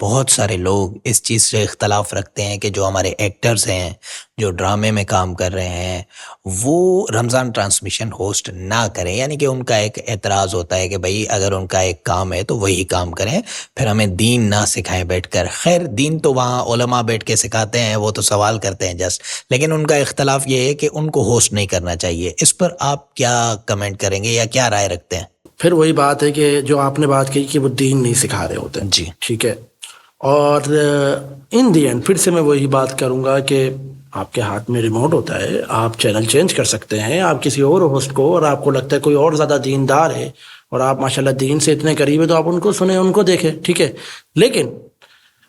بہت سارے لوگ اس چیز سے اختلاف رکھتے ہیں کہ جو ہمارے ایکٹرز ہیں جو ڈرامے میں کام کر رہے ہیں وہ رمضان ٹرانسمیشن ہوسٹ نہ کریں، یعنی کہ ان کا ایک اعتراض ہوتا ہے کہ بھائی اگر ان کا ایک کام ہے تو وہی کام کریں، پھر ہمیں دین نہ سکھائیں بیٹھ کر۔ خیر دین تو وہاں علماء بیٹھ کے سکھاتے ہیں، وہ تو سوال کرتے ہیں جسٹ، لیکن ان کا اختلاف یہ ہے کہ ان کو ہوسٹ نہیں کرنا چاہیے۔ اس پر آپ کیا کمنٹ کریں گے یا کیا رائے رکھتے ہیں؟ پھر وہی بات ہے کہ جو آپ نے بات کی کہ وہ دین نہیں سکھا رہے ہوتے، جی ٹھیک ہے، اور ان دی اینڈ پھر سے میں وہی بات کروں گا کہ آپ کے ہاتھ میں ریموٹ ہوتا ہے، آپ چینل چینج کر سکتے ہیں، آپ کسی اور ہوسٹ کو، اور آپ کو لگتا ہے کوئی اور زیادہ دیندار ہے اور آپ ماشاءاللہ دین سے اتنے قریب ہیں تو آپ ان کو سنیں، ان کو دیکھیں، ٹھیک ہے۔ لیکن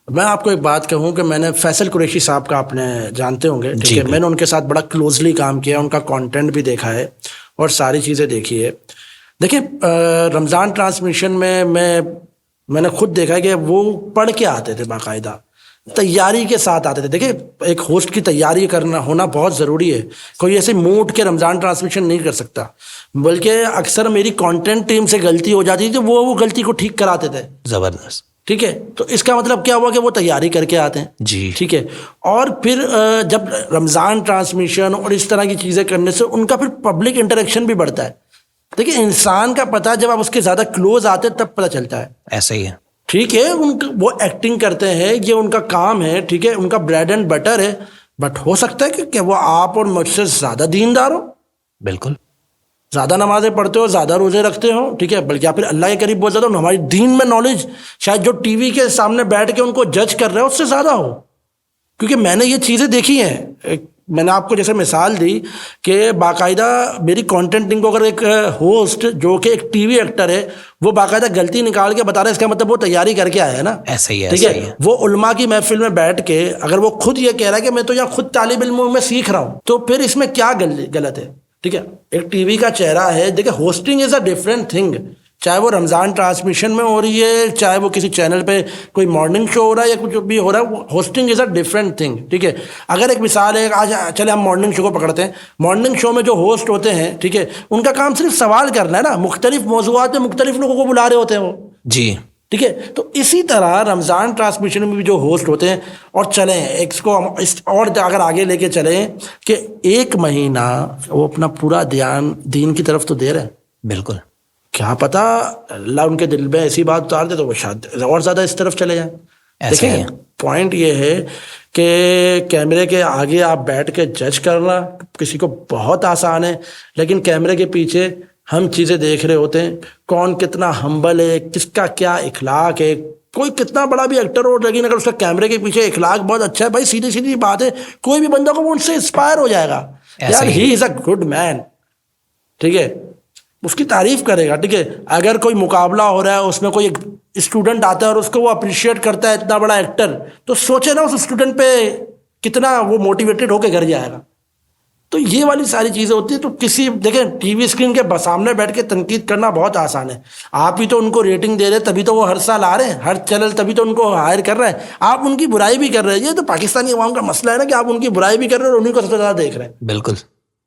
میں آپ کو ایک بات کہوں کہ میں نے فیصل قریشی صاحب کا، آپ نے جانتے ہوں گے، ٹھیک ہے، میں نے ان کے ساتھ بڑا کلوزلی کام کیا، ان کا کانٹینٹ بھی دیکھا ہے اور ساری چیزیں دیکھی ہے۔ دیکھیں رمضان ٹرانسمیشن میں میں نے خود دیکھا ہے کہ وہ پڑھ کے آتے تھے، باقاعدہ تیاری کے ساتھ آتے تھے۔ دیکھیں ایک ہوسٹ کی تیاری کرنا ہونا بہت ضروری ہے، کوئی ایسے موڈ کے رمضان ٹرانسمیشن نہیں کر سکتا، بلکہ اکثر میری کانٹینٹ ٹیم سے غلطی ہو جاتی تھی، وہ غلطی کو ٹھیک کراتے تھے، زبردست، ٹھیک ہے۔ تو اس کا مطلب کیا ہوا کہ وہ تیاری کر کے آتے ہیں، جی ٹھیک ہے۔ اور پھر جب رمضان ٹرانسمیشن اور اس طرح کی چیزیں کرنے سے ان کا پھر پبلک انٹریکشن بھی بڑھتا ہے۔ دیکھیں انسان کا پتہ جب آپ اس کے زیادہ کلوز آتے تب پتہ چلتا ہے، ایسا ہی ہے، ٹھیک ہے۔ وہ ایکٹنگ کرتے ہیں، یہ ان کا کام ہے، ٹھیک ہے، ان کا بریڈ اینڈ بٹر ہے، بٹ ہو سکتا ہے کہ وہ آپ اور مجھ سے زیادہ دیندار ہو، بالکل زیادہ نمازیں پڑھتے ہو، زیادہ روزے رکھتے ہو، ٹھیک ہے، بلکہ پھر اللہ کے قریب بہت زیادہ ہو، ہماری دین میں نالج شاید جو ٹی وی کے سامنے بیٹھ کے ان کو جج کر رہے ہیں اس سے زیادہ ہو، کیونکہ میں نے یہ چیزیں دیکھی ہیں۔ میں نے آپ کو جیسے مثال دی کہ باقاعدہ میری کانٹینٹ ٹیم کو اگر ایک ہوسٹ جو کہ ایک ٹی وی ایکٹر ہے وہ باقاعدہ غلطی نکال کے بتا رہا ہے، اس کا مطلب وہ تیاری کر کے آیا ہے نا، ایسا ہی ہے، ٹھیک ہے۔ وہ علماء کی محفل میں بیٹھ کے اگر وہ خود یہ کہہ رہا ہے کہ میں تو یہاں خود طالب علم ہوں، میں سیکھ رہا ہوں، تو پھر اس میں کیا غلط ہے، ٹھیک ہے۔ ایک ٹی وی کا چہرہ ہے، دیکھیں hosting is a different thing, چاہے وہ رمضان ٹرانسمیشن میں ہو رہی ہے، چاہے وہ کسی چینل پہ کوئی مارننگ شو ہو رہا ہے یا کچھ بھی ہو رہا ہے، hosting is a different thing, ٹھیک ہے۔ اگر ایک مثال ہے، آج چلے ہم مارننگ شو کو پکڑتے ہیں، مارننگ شو میں جو ہوسٹ ہوتے ہیں، ٹھیک ہے، ان کا کام صرف سوال کرنا ہے نا، مختلف موضوعات میں مختلف لوگوں کو بلا رہے ہوتے ہیں وہ، جی ٹھیک ہے۔ تو اسی طرح رمضان ٹرانسمیشن میں بھی جو ہوسٹ ہوتے ہیں، اور چلیں ایک کو اور اگر آگے لے کے چلیں کہ ایک مہینہ وہ اپنا پورا دھیان دین کی طرف تو دے رہے ہیں، بالکل، کیا پتا اللہ ان کے دل میں ایسی بات اتار دے تو وہ شاید اور زیادہ اس طرف چلے جائیں۔ دیکھیں پوائنٹ یہ ہے کہ کیمرے کے آگے آپ بیٹھ کے جج کرنا کسی کو بہت آسان ہے، لیکن کیمرے کے پیچھے ہم چیزیں دیکھ رہے ہوتے ہیں، کون کتنا ہمبل ہے، کس کا کیا اخلاق ہے، کوئی کتنا بڑا بھی ایکٹر ہو، لیکن اگر اس کا کیمرے کے پیچھے اخلاق بہت اچھا ہے، بھائی سیدھی سیدھی بات ہے، کوئی بھی بندہ کو وہ ان سے انسپائر ہو جائے گا، یار ہی از اے گڈ مین، ٹھیک ہے، اس کی تعریف کرے گا، ٹھیک ہے۔ اگر کوئی مقابلہ ہو رہا ہے، اس میں کوئی اسٹوڈنٹ آتا ہے اور اس کو وہ اپریشیٹ کرتا ہے، اتنا بڑا ایکٹر، تو سوچے نا اس اسٹوڈنٹ پہ کتنا وہ موٹیویٹڈ ہو کے گھر جائے گا۔ تو یہ والی ساری چیزیں ہوتی ہیں۔ تو کسی دیکھیں ٹی وی اسکرین کے سامنے بیٹھ کے تنقید کرنا بہت آسان ہے، آپ ہی تو ان کو ریٹنگ دے رہے، تبھی تو وہ ہر سال آ رہے ہیں، ہر چینل تبھی تو ان کو ہائر کر رہے ہیں، آپ ان کی برائی بھی کر رہے ہیں۔ یہ تو پاکستانی عوام کا مسئلہ ہے نا کہ آپ ان کی برائی بھی کر رہے ہیں اور انہیں کو سب سے زیادہ دیکھ رہے ہیں۔ بالکل